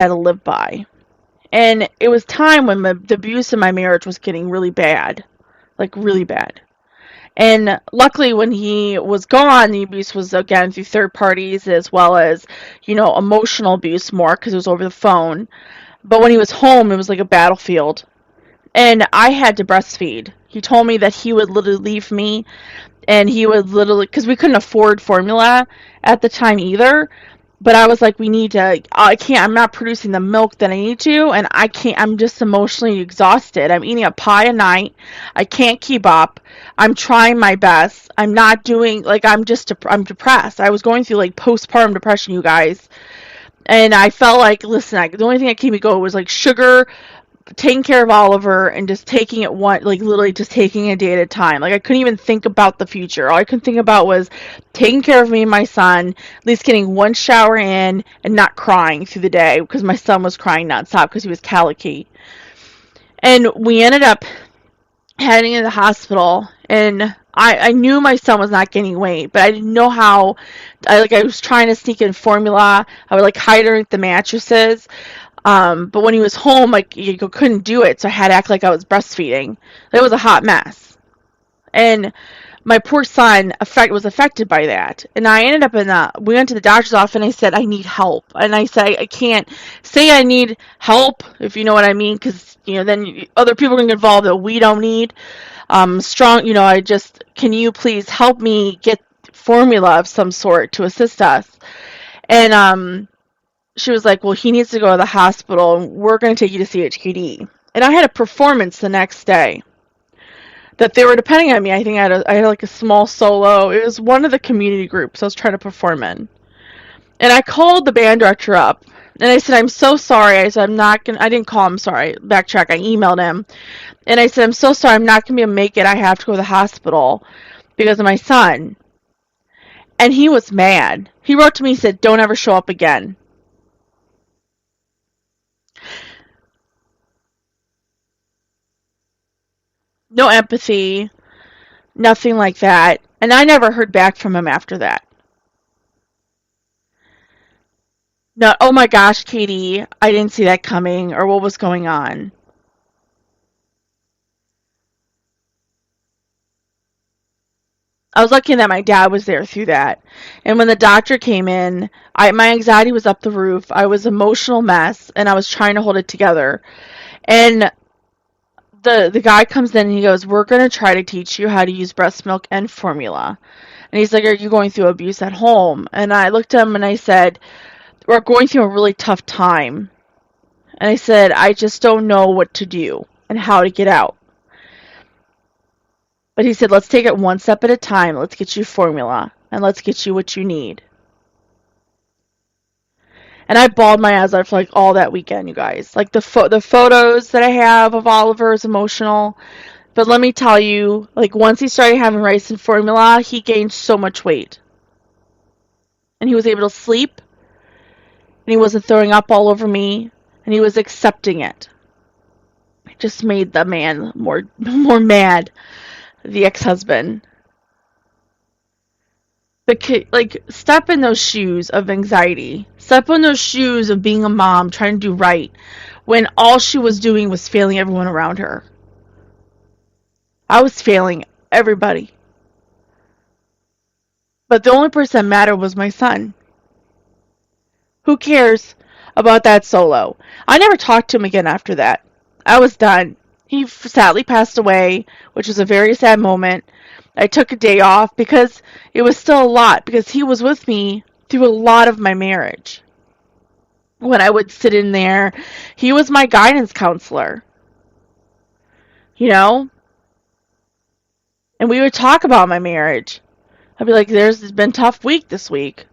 had to live by. And it was time when the abuse in my marriage was getting really bad, like really bad. And luckily, when he was gone, the abuse was again through third parties as well as, emotional abuse more because it was over the phone. But when he was home, it was like a battlefield. And I had to breastfeed. He told me that he would literally leave me and he would literally, because we couldn't afford formula at the time either. But I was like, we need to, I'm not producing the milk that I need to, and I can't, I'm just emotionally exhausted. I'm eating a pie a night. I can't keep up. I'm trying my best. I'm not doing, like, I'm depressed. I was going through, like, postpartum depression, you guys. And I felt like, listen, the only thing that kept me going was, like, sugar, taking care of Oliver, and just taking it one, like literally just taking a day at a time. Like I couldn't even think about the future. All I could think about was taking care of me and my son, at least getting one shower in and not crying through the day because my son was crying nonstop because he was calicky. And we ended up heading to the hospital, and I knew my son was not gaining weight, but I didn't know how. I was trying to sneak in formula. I would like hide underneath the mattresses. But when he was home, like you couldn't do it, so I had to act like I was breastfeeding. It was a hot mess, and my poor son was affected by that. And I ended up we went to the doctor's office, and I said I need help, and I said I can't say I need help if you know what I mean, because then other people are going to get involved that we don't need. Strong, can you please help me get formula of some sort to assist us? And she was like, well, he needs to go to the hospital, and we're going to take you to CHKD. And I had a performance the next day that they were depending on me. I think I had like a small solo. It was one of the community groups I was trying to perform in. And I called the band director up, and I said, I'm so sorry. I said, I'm not going to, I didn't call him, sorry, backtrack. I emailed him. And I said, I'm so sorry, I'm not going to be able to make it. I have to go to the hospital because of my son. And he was mad. He wrote to me, he said, don't ever show up again. No empathy, nothing like that. And I never heard back from him after that. No, oh my gosh, Katie, I didn't see that coming, or what was going on. I was lucky that my dad was there through that. And when the doctor came in, my anxiety was up the roof. I was an emotional mess, and I was trying to hold it together. And the guy comes in and he goes, we're going to try to teach you how to use breast milk and formula. And he's like, are you going through abuse at home? And I looked at him and I said, we're going through a really tough time. And I said, I just don't know what to do and how to get out. But he said, let's take it one step at a time. Let's get you formula and let's get you what you need. And I bawled my eyes out for like all that weekend, you guys. Like the photos that I have of Oliver is emotional. But let me tell you, like once he started having rice and formula, he gained so much weight. And he was able to sleep. And he wasn't throwing up all over me. And he was accepting it. It just made the man more mad, the ex-husband. But like, step in those shoes of anxiety. Step in those shoes of being a mom, trying to do right, when all she was doing was failing everyone around her. I was failing everybody. But the only person that mattered was my son. Who cares about that solo? I never talked to him again after that. I was done. He sadly passed away, which was a very sad moment. I took a day off because it was still a lot, because he was with me through a lot of my marriage. When I would sit in there, he was my guidance counselor. You know? And we would talk about my marriage. I'd be like, there's been a tough week this week.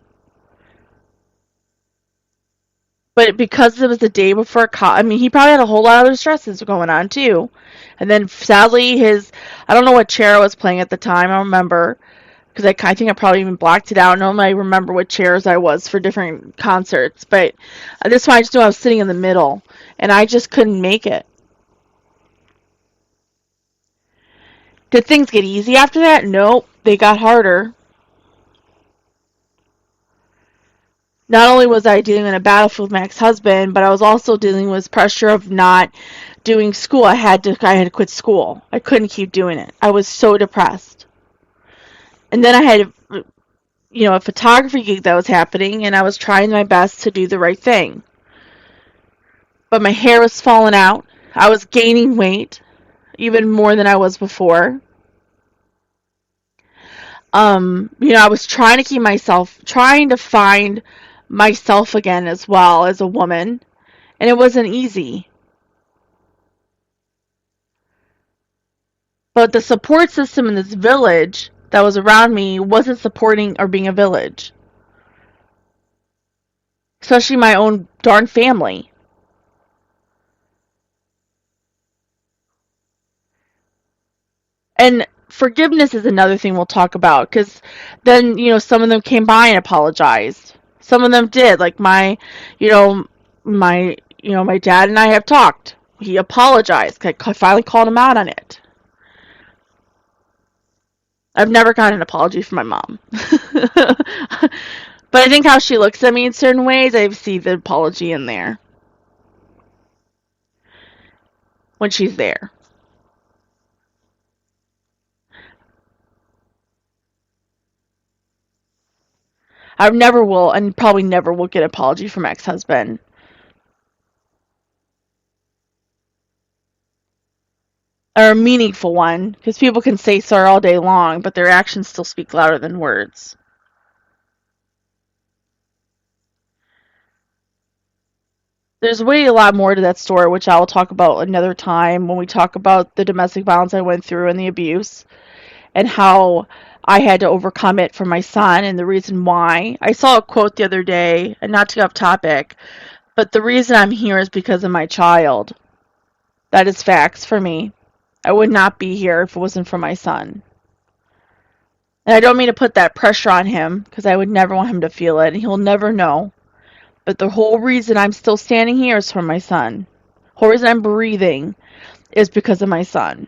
But because it was the day before, I mean, he probably had a whole lot of other stresses going on too. And then sadly, I don't know what chair I was playing at the time. I don't remember. Because I think I probably even blocked it out. Normally I remember what chairs I was for different concerts. But this one I just knew I was sitting in the middle. And I just couldn't make it. Did things get easy after that? Nope. They got harder. Not only was I dealing in a battlefield with my ex-husband, but I was also dealing with pressure of not doing school. I had to quit school. I couldn't keep doing it. I was so depressed. And then I had, a photography gig that was happening, and I was trying my best to do the right thing. But my hair was falling out. I was gaining weight, even more than I was before. I was trying to trying to find myself again as well as a woman, and it wasn't easy. But the support system in this village that was around me wasn't supporting or being a village, especially my own darn family. And forgiveness is another thing we'll talk about, because then, some of them came by and apologized. Some of them did, like you know, my dad and I have talked. He apologized. I finally called him out on it. I've never gotten an apology from my mom. But I think how she looks at me in certain ways, I see the apology in there when she's there. I never will, and probably never will, get an apology from my ex-husband. Or a meaningful one, because people can say sorry all day long, but their actions still speak louder than words. There's way a lot more to that story, which I will talk about another time when we talk about the domestic violence I went through and the abuse, and how I had to overcome it for my son, and the reason why. I saw a quote the other day, and not to get off topic, but the reason I'm here is because of my child. That is facts for me. I would not be here if it wasn't for my son. And I don't mean to put that pressure on him, because I would never want him to feel it, and he'll never know. But the whole reason I'm still standing here is for my son. The whole reason I'm breathing is because of my son.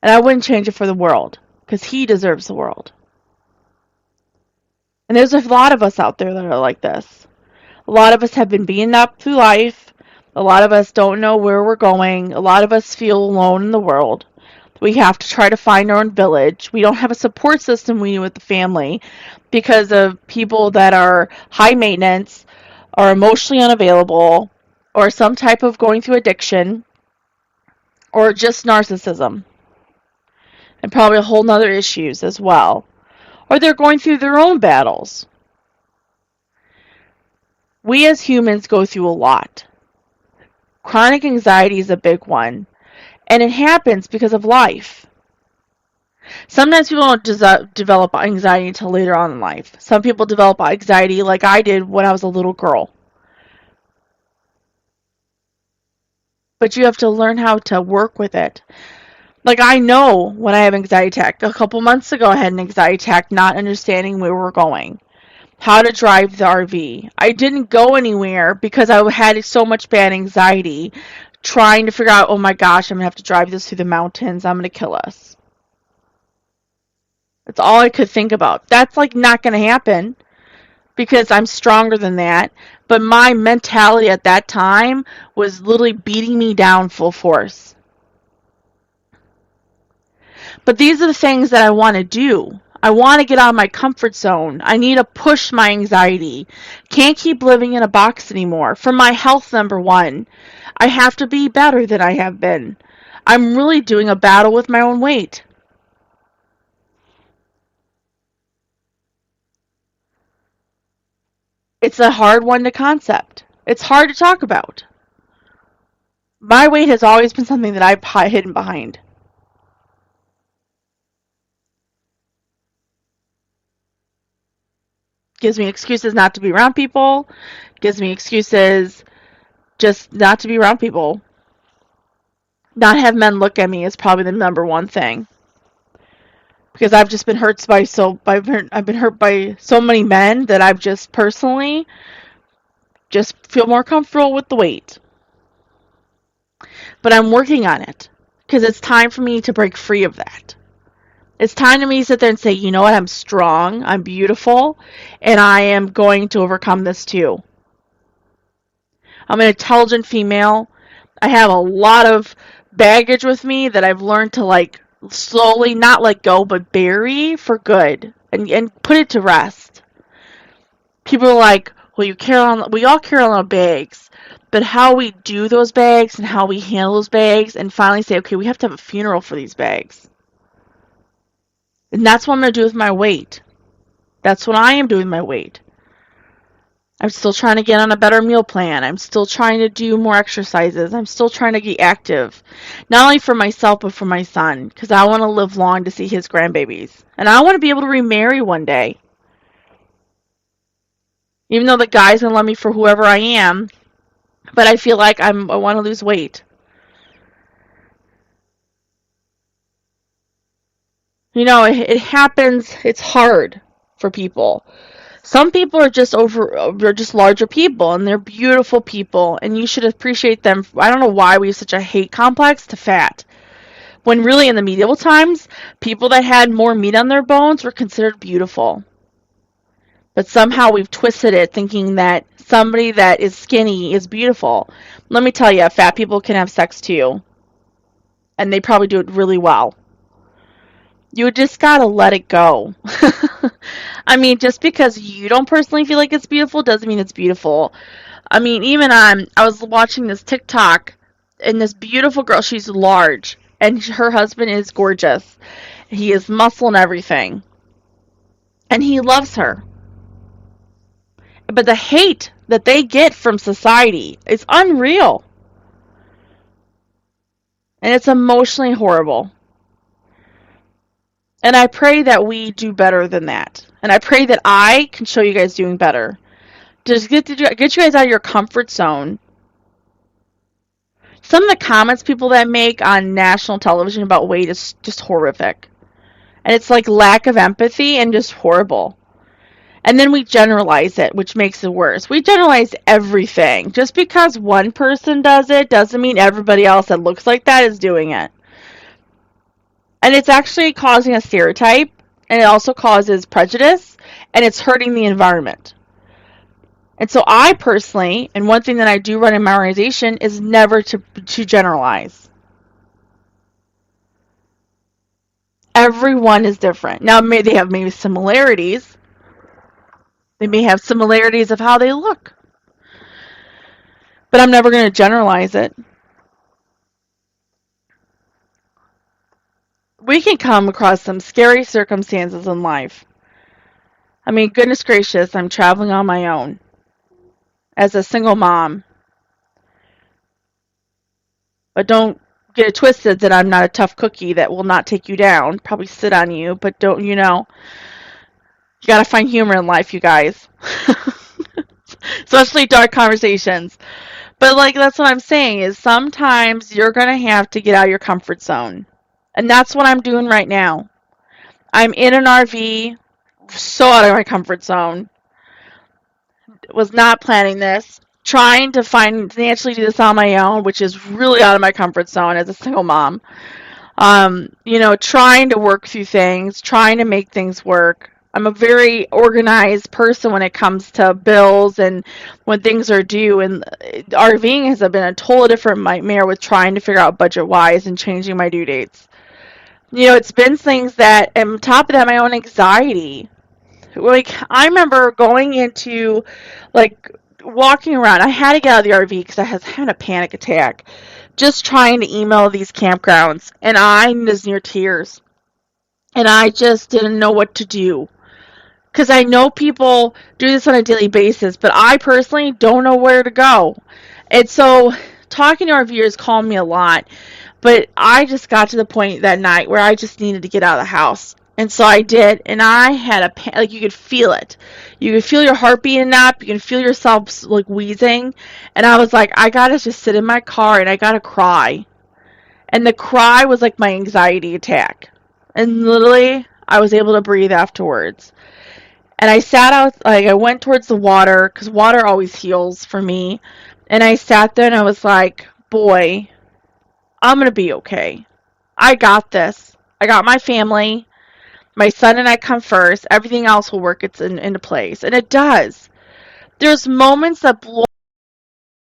And I wouldn't change it for the world, because he deserves the world. And there's a lot of us out there that are like this. A lot of us have been beaten up through life. A lot of us don't know where we're going. A lot of us feel alone in the world. We have to try to find our own village. We don't have a support system we do with the family because of people that are high maintenance, are emotionally unavailable, or some type of going through addiction, or just narcissism. And probably a whole nother issues as well. Or they're going through their own battles. We as humans go through a lot. Chronic anxiety is a big one. And it happens because of life. Sometimes people don't develop anxiety until later on in life. Some people develop anxiety like I did when I was a little girl. But you have to learn how to work with it. Like, I know when I have anxiety attack. A couple months ago I had an anxiety attack, not understanding where we're going. How to drive the RV. I didn't go anywhere because I had so much bad anxiety trying to figure out, oh my gosh, I'm going to have to drive this through the mountains. I'm going to kill us. That's all I could think about. That's like not going to happen because I'm stronger than that. But my mentality at that time was literally beating me down full force. But these are the things that I want to do. I want to get out of my comfort zone. I need to push my anxiety. Can't keep living in a box anymore. For my health, number one, I have to be better than I have been. I'm really doing a battle with my own weight. It's a hard one to concept. It's hard to talk about. My weight has always been something that I've hidden behind. Gives me excuses not to be around people. Gives me excuses just not to be around people. Not have men look at me is probably the number one thing. Because I've just been hurt by I've been hurt by so many men that I've just personally just feel more comfortable with the weight. But I'm working on it because it's time for me to break free of that. It's time to me to sit there and say, you know what, I'm strong, I'm beautiful, and I am going to overcome this too. I'm an intelligent female. I have a lot of baggage with me that I've learned to like slowly not let go but bury for good and put it to rest. People are like, well, we all carry on our bags, but how we do those bags and how we handle those bags and finally say, okay, we have to have a funeral for these bags. And that's what I'm going to do with my weight. That's what I am doing with my weight. I'm still trying to get on a better meal plan. I'm still trying to do more exercises. I'm still trying to get active. Not only for myself, but for my son. Because I want to live long to see his grandbabies. And I want to be able to remarry one day. Even though the guy's going to love me for whoever I am. But I feel like I want to lose weight. It happens. It's hard for people. Some people they're just larger people and they're beautiful people and you should appreciate them. I don't know why we have such a hate complex to fat. When really in the medieval times, people that had more meat on their bones were considered beautiful. But somehow we've twisted it thinking that somebody that is skinny is beautiful. Let me tell you, fat people can have sex too. And they probably do it really well. You just gotta let it go. I mean, just because you don't personally feel like it's beautiful doesn't mean it's beautiful. I mean, even I was watching this TikTok, and this beautiful girl, she's large, and her husband is gorgeous. He is muscle and everything, and he loves her. But the hate that they get from society is unreal, and it's emotionally horrible. And I pray that we do better than that. And I pray that I can show you guys doing better. Just get you guys out of your comfort zone. Some of the comments people that make on national television about weight is just horrific. And it's like lack of empathy and just horrible. And then we generalize it, which makes it worse. We generalize everything. Just because one person does it doesn't mean everybody else that looks like that is doing it. And it's actually causing a stereotype, and it also causes prejudice, and it's hurting the environment. And so I personally, and one thing that I do run in my organization is never to generalize. Everyone is different. Now, they have maybe similarities. They may have similarities of how they look. But I'm never going to generalize it. We can come across some scary circumstances in life. I mean, goodness gracious, I'm traveling on my own as a single mom. But don't get it twisted that I'm not a tough cookie that will not take you down, probably sit on you, but don't, you gotta find humor in life, you guys. Especially dark conversations. But, that's what I'm saying is sometimes you're gonna have to get out of your comfort zone. And that's what I'm doing right now. I'm in an RV, so out of my comfort zone. Was not planning this. Trying to financially do this on my own, which is really out of my comfort zone as a single mom. Trying to work through things, trying to make things work. I'm a very organized person when it comes to bills and when things are due. And RVing has been a totally different nightmare with trying to figure out budget-wise and changing my due dates. It's been things that, and on top of that, my own anxiety. I remember going into, walking around. I had to get out of the RV because I was having a panic attack. Just trying to email these campgrounds. And I was near tears. And I just didn't know what to do. Because I know people do this on a daily basis, but I personally don't know where to go. And so, talking to RVers calmed me a lot. But I just got to the point that night where I just needed to get out of the house. And so I did, and I had you could feel it. You could feel your heart beating up. You can feel yourself, wheezing. And I was like, I gotta just sit in my car, and I gotta cry. And the cry was like my anxiety attack. And literally, I was able to breathe afterwards. And I sat out, I went towards the water, because water always heals for me. And I sat there, and I was like, boy, I'm going to be okay. I got this. I got my family. My son and I come first. Everything else will work into place. And it does. There's moments that blow